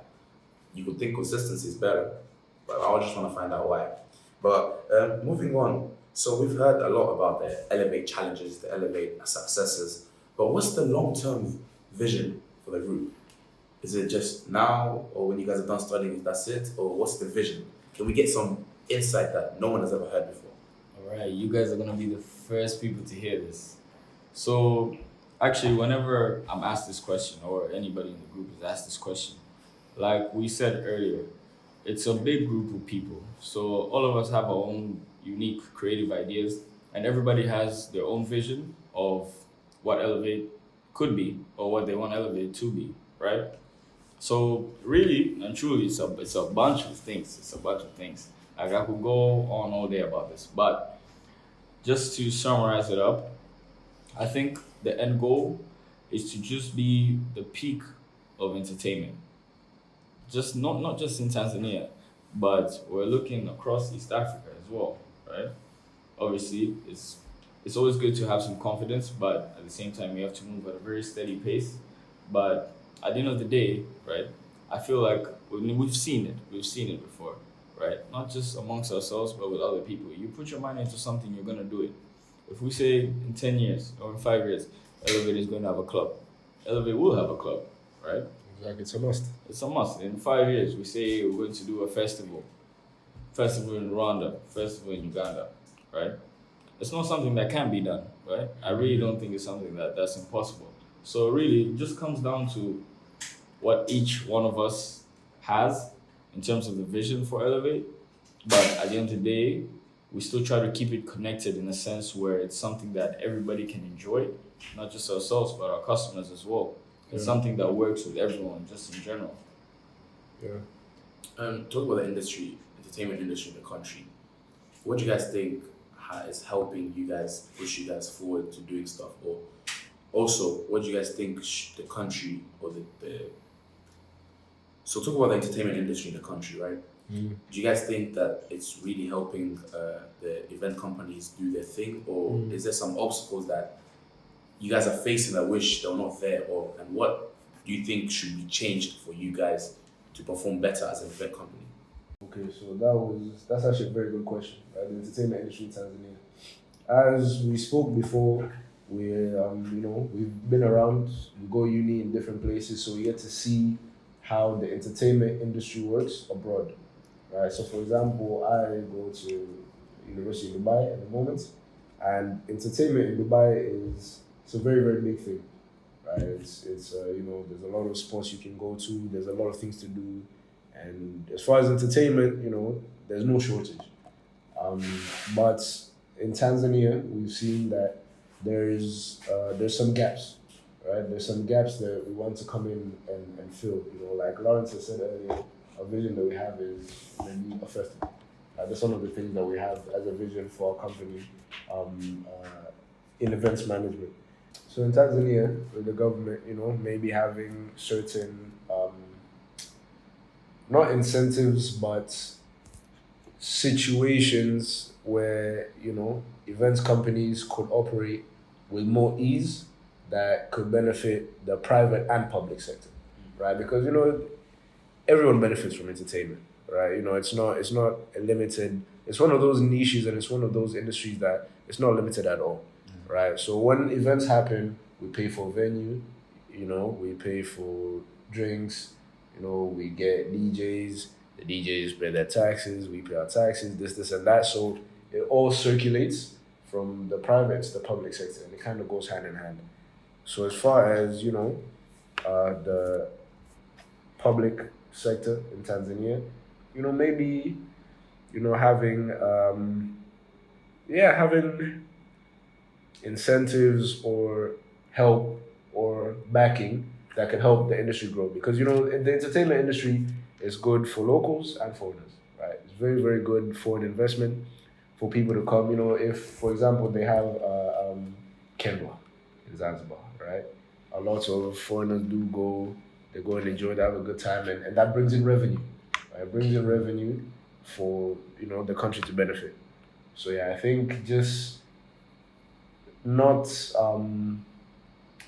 You would think consistency is better, but I just want to find out why. But moving on, So we've heard a lot about the Elevate challenges, the Elevate successes, but what's the long-term vision for the group? Is it just now, or when you guys are done studying, that's it? Or what's the vision? Can we get some insight that no one has ever heard before? All right, you guys are gonna be the first people to hear this. So, actually, whenever I'm asked this question, or anybody in the group is asked this question, like we said earlier, it's a big group of people. So all of us have our own unique creative ideas, and everybody has their own vision of what Elevate could be or what they want Elevate to be, right? So really and truly, it's a bunch of things. It's a bunch of things. Like I could go on all day about this, but just to summarize it up, I think the end goal is to just be the peak of entertainment. Just not just in Tanzania, but we're looking across East Africa as well, right? Obviously, it's always good to have some confidence, but at the same time, you have to move at a very steady pace. But at the end of the day, right, I feel like we've seen it before, right? Not just amongst ourselves, but with other people. You put your mind into something, you're gonna do it. If we say in 10 years or in 5 years, Elevate is going to have a club, Elevate will have a club, right? Exactly, it's a must. It's a must. In 5 years, we say we're going to do a festival in Rwanda, festival in Uganda, right? It's not something that can be done, right? I really don't think it's something that's impossible. So really, it just comes down to what each one of us has in terms of the vision for Elevate. But at the end of the day, we still try to keep it connected in a sense where it's something that everybody can enjoy, not just ourselves, but our customers as well. It's something that works with everyone, just in general. Yeah. Talk about the industry, entertainment industry in the country. What do you guys think is helping you guys, push you guys forward to doing stuff? Or also, what do you guys think the country or the so talk about the entertainment industry in the country, right? Do you guys think that it's really helping the event companies do their thing, or is there some obstacles that you guys are facing that wish they were not there, and what do you think should be changed for you guys to perform better as an event company? Okay, so that's actually a very good question. Right? The entertainment industry in Tanzania. As we spoke before, we've been around. We go uni in different places, so we get to see how the entertainment industry works abroad. Right. So, for example, I go to University of Dubai at the moment, and entertainment in Dubai it's a very very big thing. Right. It's there's a lot of sports you can go to. There's a lot of things to do, and as far as entertainment, there's no shortage. But in Tanzania, we've seen that there's some gaps, right? There's some gaps that we want to come in and fill. Like Lawrence has said earlier, a vision that we have is maybe a festival. That's one of the things that we have as a vision for our company in events management. So in Tanzania, with the government, maybe having certain not incentives, but situations where events companies could operate with more ease that could benefit the private and public sector, right? Because everyone benefits from entertainment, right? It's not a limited. It's one of those niches, and it's one of those industries that it's not limited at all, right? So when events happen, we pay for venue, we pay for drinks, we get DJs. The DJs pay their taxes, we pay our taxes, this and that. So it all circulates from the private to the public sector, and it kind of goes hand in hand. So as far as the public sector in Tanzania, maybe having having incentives or help or backing that can help the industry grow, because the entertainment industry is good for locals and foreigners, right? It's very very good for an investment for people to come. If for example they have Kemba in Zanzibar, right? A lot of foreigners do go. They go and enjoy, they have a good time, and that brings in revenue. Right? It brings in revenue for the country to benefit. So yeah, I think just not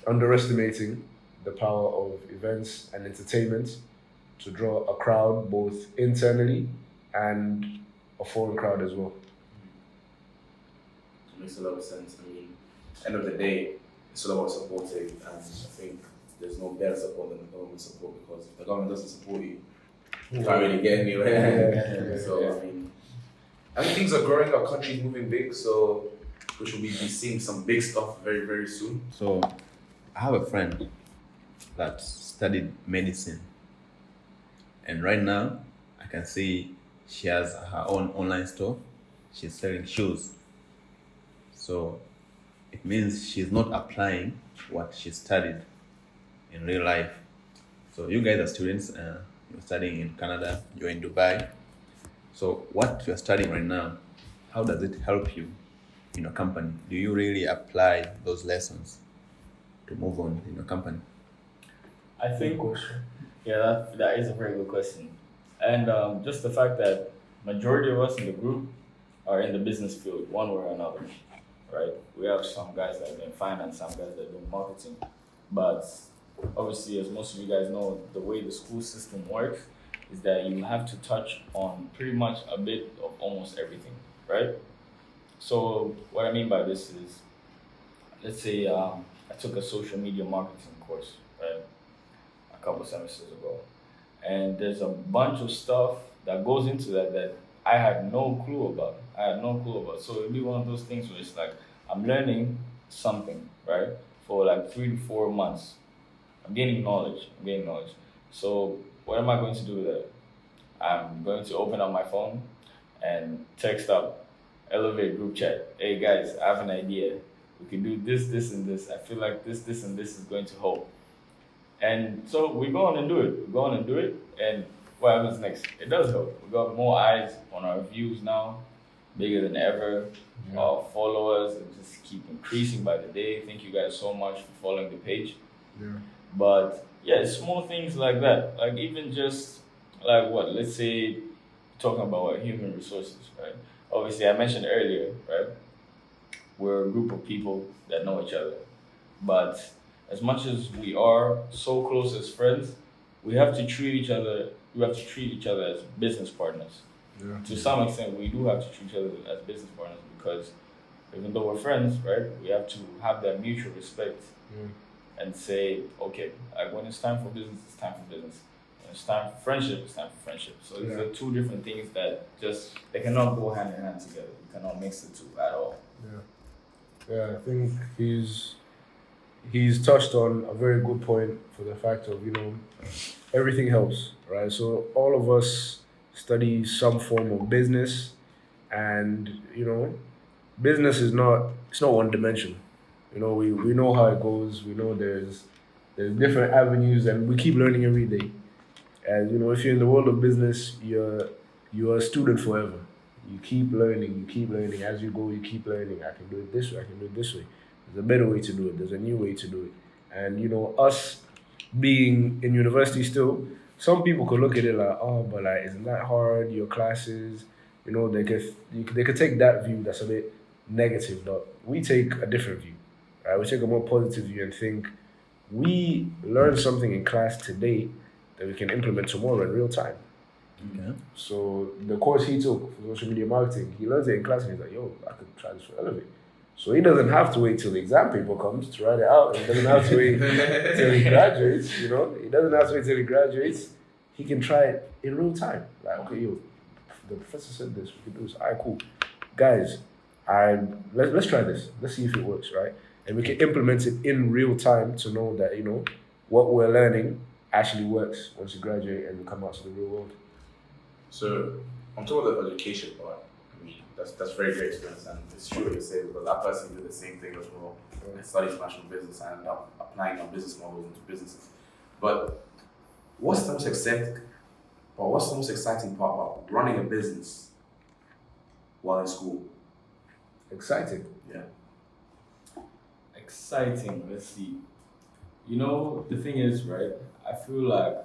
underestimating the power of events and entertainment to draw a crowd both internally and a foreign crowd as well. makes a lot of sense. I mean, end of the day, it's all about supporting, and I think there's no better support than the government support, because if the government doesn't support you, you can't really get anywhere. So I mean, things are growing. Our country's moving big, so we should be seeing some big stuff very, very soon. So, I have a friend that studied medicine, and right now, I can see she has her own online store. She's selling shoes. So, it means she's not applying what she studied in real life. So, you guys are students. You're studying in Canada. You're in Dubai. So, what you're studying right now, how does it help you in your company? Do you really apply those lessons to move on in your company? I think, that is a very good question. And just the fact that majority of us in the group are in the business field, one way or another, right? We have some guys that are doing finance, some guys that are doing marketing. But obviously, as most of you guys know, the way the school system works is that you have to touch on pretty much a bit of almost everything, right? So what I mean by this is, let's say I took a social media marketing course, right, a couple semesters ago, and there's a bunch of stuff that goes into that I had no clue about. So it'd be one of those things where it's like I'm learning something, right, for like 3 to 4 months. I'm gaining knowledge. So what am I going to do with that? I'm going to open up my phone and text up Elevate group chat. Hey guys, I have an idea. We can do this, this, and this. I feel like this, and this is going to help. And so we go on and do it. And what happens next? It does help. We got more eyes on our views now, bigger than ever. Yeah. Our followers just keep increasing by the day. Thank you guys so much for following the page. Yeah. But yeah, small things like that. Like even just like what? Let's say talking about human resources, right? Obviously, I mentioned earlier, right? We're a group of people that know each other. But as much as we are so close as friends, we have to treat each other as business partners. Yeah. To some extent, we do have to treat each other as business partners, because even though we're friends, right, we have to have that mutual respect and say, okay, like when it's time for business, it's time for business. When it's time for friendship, it's time for friendship. So these are two different things that they cannot go hand in hand together. You cannot mix the two at all. Yeah, I think he's touched on a very good point for the fact of, everything helps, right? So all of us study some form of business, and, business it's not one dimension. We know how it goes. We know there's different avenues, and we keep learning every day. And, if you're in the world of business, you're a student forever. You keep learning as you go. You keep learning. I can do it this way. I can do it this way. There's a better way to do it. There's a new way to do it. And us being in university still, some people could look at it like, oh, but like, isn't that hard? Your classes, they could take that view that's a bit negative, but we take a different view. Right? We take a more positive view and think we learned something in class today that we can implement tomorrow in real time. Okay. So the course he took for social media marketing, he learns it in class and he's like, yo, I could try this for Elevate. So he doesn't have to wait till the exam paper comes to write it out. He doesn't have to wait till he graduates, He doesn't have to wait till he graduates. He can try it in real time. Like, okay, the professor said this, we can do this. All right, cool. Guys, let's try this. Let's see if it works, right? And we can implement it in real time to know that, what we're learning actually works once you graduate and you come out to the real world. So, on top of the education part, I mean, that's very great experience, and it's true what you say, because that person did the same thing as well. I studied international business and ended up applying our business models into businesses. But what's the most exciting part about running a business while in school? Exciting. Yeah. Exciting, let's see. The thing is, right, I feel like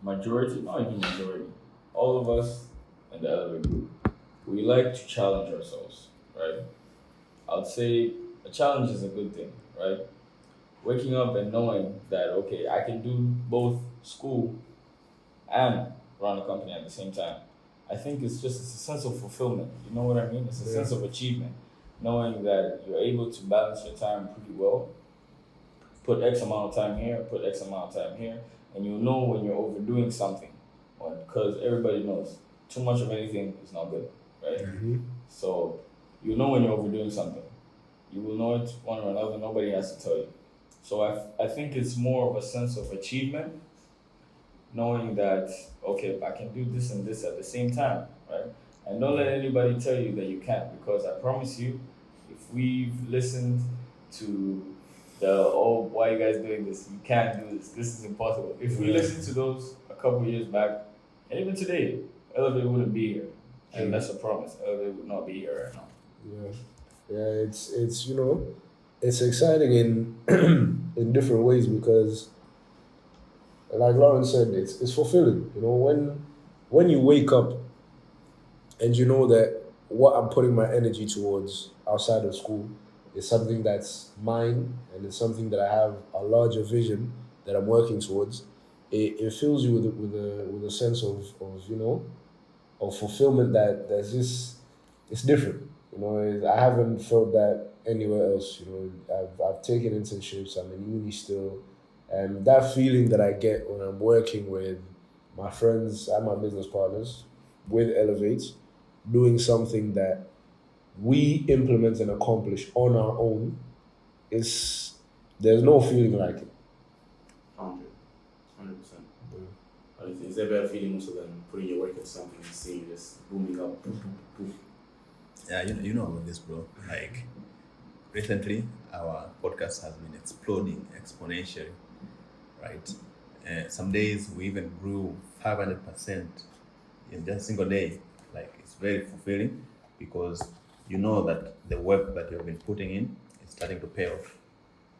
majority, not even majority, all of us in the Elevate group, we like to challenge ourselves, right? I'd say a challenge is a good thing, right? Waking up and knowing that, okay, I can do both school and run a company at the same time. I think it's a sense of fulfillment. You know what I mean? It's a sense of achievement. knowing that you're able to balance your time pretty well, put X amount of time here, put X amount of time here, and you'll know when you're overdoing something. Because everybody knows too much of anything is not good, right? Mm-hmm. So you know when you're overdoing something. You will know it one or another. Nobody has to tell you. So I think it's more of a sense of achievement, knowing that, okay, I can do this and this at the same time, right? And don't let anybody tell you that you can't, because I promise you, if we've listened to why are you guys doing this? You can't do this. This is impossible. If we listened to those a couple of years back, and even today, Elevate wouldn't be here. And that's a promise. Elevate would not be here right now. Yeah, it's it's exciting in in different ways because, like Lauren said, it's fulfilling. When you wake up and you know that what I'm putting my energy towards outside of school is something that's mine and it's something that I have a larger vision that I'm working towards. It fills you with a sense of fulfillment that's just it's different. I haven't felt that anywhere else. I've taken internships. I'm in uni still, and that feeling that I get when I'm working with my friends and my business partners with Elevate, doing something that we implement and accomplish on our own, there's no feeling like it. 100%. Is there a better feeling also than putting your work into something and seeing it just booming up? Poof, poof, poof. Yeah, you know about this, bro. Like, recently, our podcast has been exploding exponentially, right? Some days we even grew 500% in just a single day. Like, it's very fulfilling because you know that the work that you've been putting in is starting to pay off.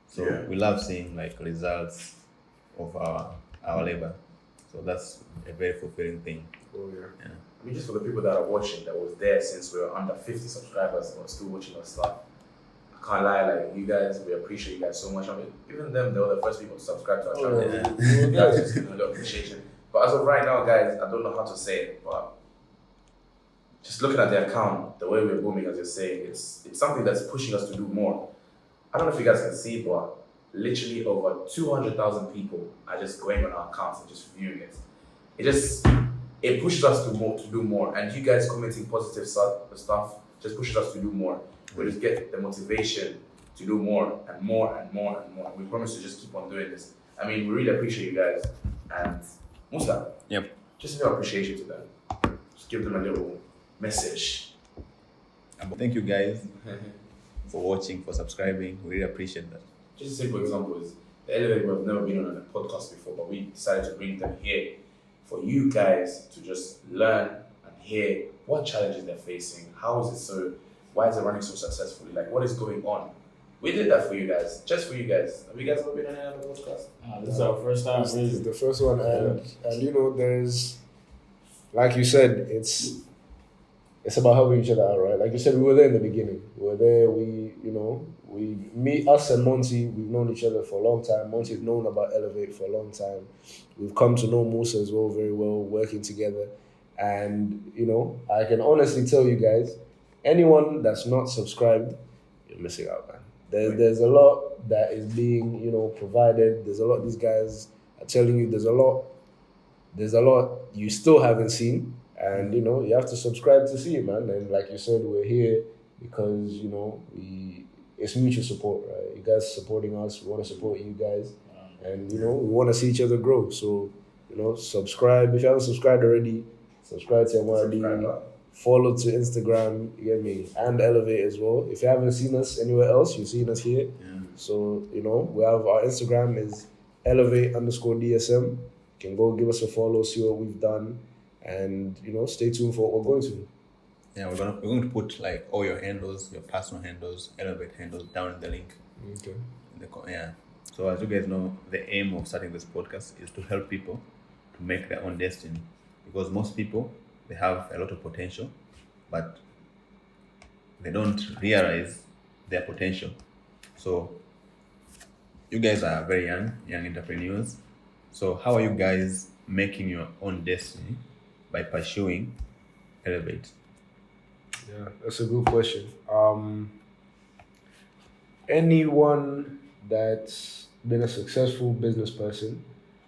So we love seeing like results of our labor. So that's a very fulfilling thing. Oh yeah. I mean, just for the people that are watching, that was there since we were under 50 subscribers and were still watching our stuff. I can't lie, like you guys, we appreciate you guys so much. I mean, even them, they were the first people to subscribe to our channel. That's just a lot of appreciation. But as of right now, guys, I don't know how to say it, but just looking at the account, the way we're booming, as you're saying, it's something that's pushing us to do more. I don't know if you guys can see, but literally over 200,000 people are just going on our accounts and just viewing it. It pushes us to do more, and you guys commenting positive stuff just pushes us to do more. We just get the motivation to do more and more and more and more. We promise to just keep on doing this. I mean, we really appreciate you guys. And Musa, just your appreciation to them. Just give them a little message. Thank you guys for watching, for subscribing. We really appreciate that. Just a simple example is the Elevate, we've never been on a podcast before, but we decided to bring them here for you guys to just learn and hear what challenges they're facing, why is it running so successfully, like what is going on. We did that for you guys, just for you guys. Have you guys ever been on another podcast? This is our first time. This is the first one, and there's, like you said, it's about helping each other out, right? Like you said, we were there in the beginning. We were there. Us and Monty, we've known each other for a long time. Monty's known about Elevate for a long time. We've come to know Musa as well very well, working together. And, I can honestly tell you guys, anyone that's not subscribed, you're missing out, man. There's a lot that is being, provided. There's a lot these guys are telling you. There's a lot you still haven't seen. And, you have to subscribe to see it, man. And like you said, we're here because, it's mutual support, right? You guys supporting us, we want to support you guys. And, we want to see each other grow. So, subscribe. If you haven't subscribed already, subscribe to MYD. Follow to Instagram, you get me? And Elevate as well. If you haven't seen us anywhere else, you've seen us here. Yeah. So, we have our Instagram is elevate_DSM. You can go give us a follow, see what we've done. And, stay tuned for what we're going to. Yeah, we're going to put like all your handles, your personal handles, Elevate handles down in the link. Okay. So as you guys know, the aim of starting this podcast is to help people to make their own destiny. Because most people, they have a lot of potential, but they don't realize their potential. So you guys are very young entrepreneurs. So how are you guys making your own destiny by pursuing Elevate? Yeah, that's a good question. anyone that's been a successful business person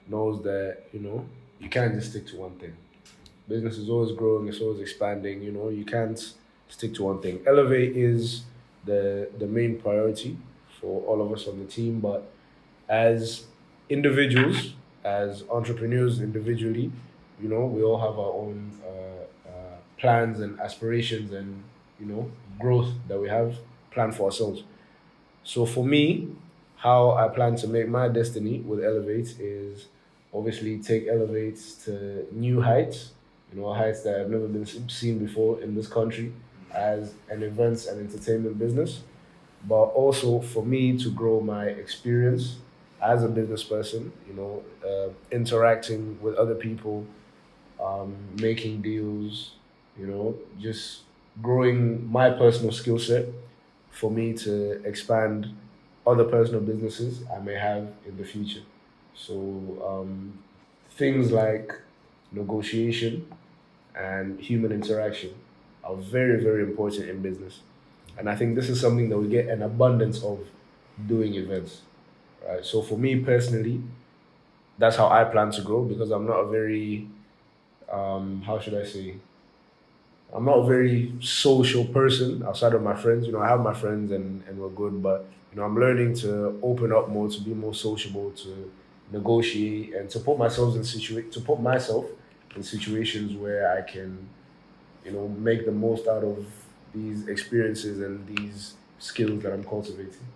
knows that, you can't just stick to one thing. Business is always growing, it's always expanding, you can't stick to one thing. Elevate is the main priority for all of us on the team, but as individuals, as entrepreneurs individually, we all have our own plans and aspirations and, growth that we have planned for ourselves. So for me, how I plan to make my destiny with Elevate is obviously take Elevate to new heights, heights that have never been seen before in this country as an events and entertainment business, but also for me to grow my experience as a business person, interacting with other people, making deals, just growing my personal skill set for me to expand other personal businesses I may have in the future. So things like negotiation and human interaction are very, very important in business. And I think this is something that we get an abundance of doing events, right? So for me personally, that's how I plan to grow because I'm not a very, how should I say, I'm not a very social person outside of my friends. I have my friends and we're good, but I'm learning to open up more, to be more sociable, to negotiate, and to put myself in situations where I can, make the most out of these experiences and these skills that I'm cultivating.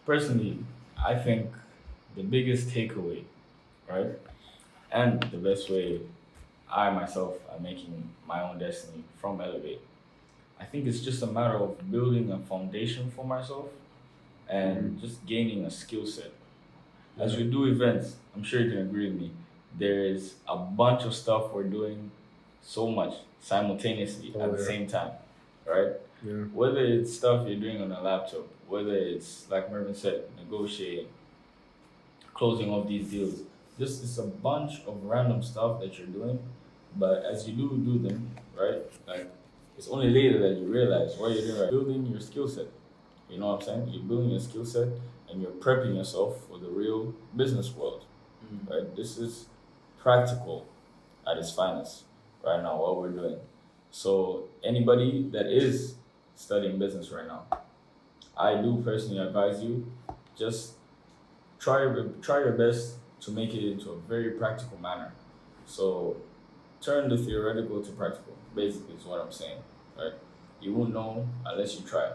Personally, I think the biggest takeaway, right, and the best way I myself am making my own destiny from Elevate, I think it's just a matter of building a foundation for myself and just gaining a skill set. As we do events, I'm sure you can agree with me, there is a bunch of stuff we're doing so much simultaneously at the same time, right? Yeah. Whether it's stuff you're doing on a laptop, whether it's, like Mervin said, negotiating, closing off these deals, just it's a bunch of random stuff that you're doing, but as you do them, right, like it's only later that you realize what you're doing, right? Building your skill set. You know what I'm saying? You're building your skill set and you're prepping yourself for the real business world, right? This is practical at its finest right now, what we're doing. So anybody that is studying business right now, I do personally advise you, just try your best to make it into a very practical manner. So turn the theoretical to practical, basically is what I'm saying, right? You won't know unless you try.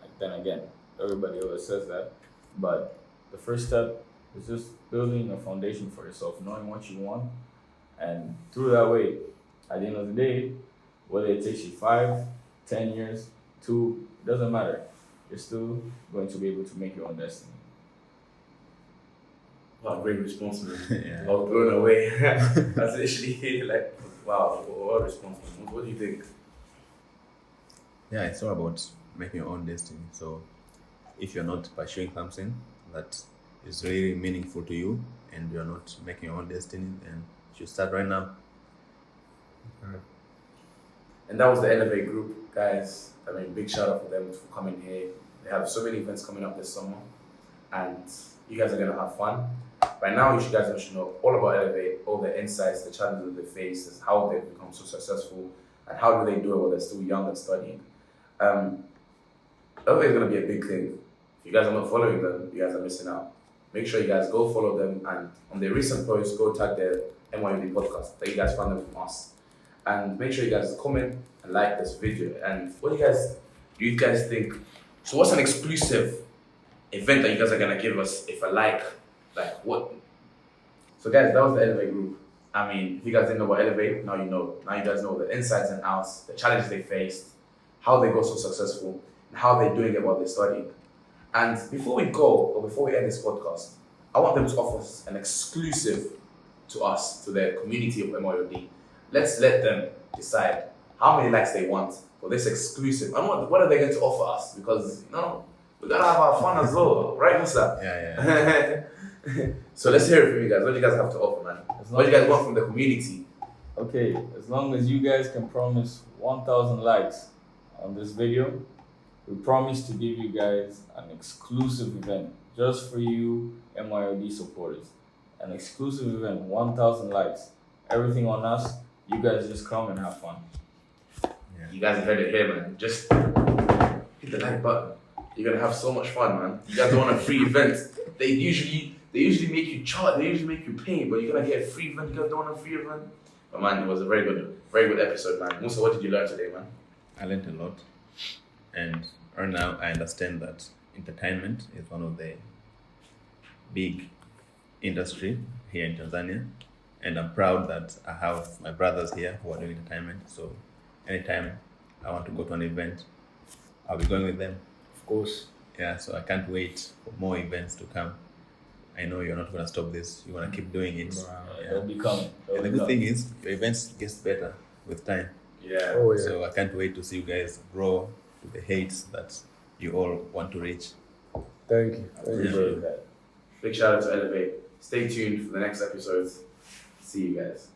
Like, then again, everybody always says that, but the first step is just building a foundation for yourself, knowing what you want, and through that way, at the end of the day, whether it takes you 5, 10 years, 2, it doesn't matter. You're still going to be able to make your own destiny. Wow, great response, man. Yeah. I was blown away. That's literally like, wow, what a response, man. What do you think? Yeah, it's all about making your own destiny. So if you're not pursuing something that is really meaningful to you and you're not making your own destiny, then you should start right now. And that was the Elevate group, guys. I mean, big shout out to them for coming here. They have so many events coming up this summer, and you guys are gonna have fun. By now, you guys should know all about Elevate, all the insights, the challenges they face, how they've become so successful, and how do they do it while they're still young and studying. Elevate is gonna be a big thing. If you guys are not following them, you guys are missing out. Make sure you guys go follow them, and on their recent posts, go tag their MYOD podcast that you guys found them from us. And make sure you guys comment and like this video. And what do you guys think? So what's an exclusive event that you guys are gonna give us if I like what? So guys, that was the Elevate group. I mean, if you guys didn't know about Elevate, now you know. Now you guys know the insides and outs, the challenges they faced, how they got so successful, and how they're doing it while they're studying. And before we go, or before we end this podcast, I want them to offer us an exclusive to us, to the community of MYOD. Let's let them decide how many likes they want for this exclusive. And what are they going to offer us? Because, we gotta have our fun as well, right, Musa? Yeah. So let's hear it from you guys. What do you guys have to offer, man? What do you guys want from the community? Okay, as long as you guys can promise 1,000 likes on this video, we promise to give you guys an exclusive event just for you MYOD supporters. An exclusive event, 1,000 likes. Everything on us. You guys just come and have fun. You guys have heard it here, man. Just hit the like button. You're gonna have so much fun, man. You guys don't want a free event. They usually make you charge. They usually make you pay, but you're gonna get a free event. You guys don't want a free event. But man, it was a very good episode, man. Musa, what did you learn today, man? I learned a lot, and right now I understand that entertainment is one of the big industry here in Tanzania, and I'm proud that I have my brothers here who are doing entertainment. So anytime I want to go to an event, I'll be going with them. Of course. Yeah, so I can't wait for more events to come. I know you're not gonna stop this. You wanna keep doing it. Wow. They'll be coming. And the good thing is, your events gets better with time. Yeah. Oh yeah. So I can't wait to see you guys grow to the heights that you all want to reach. Thank you. Thank you, Appreciate brother. that. Big shout out to Elevate. Stay tuned for the next episodes. See you guys.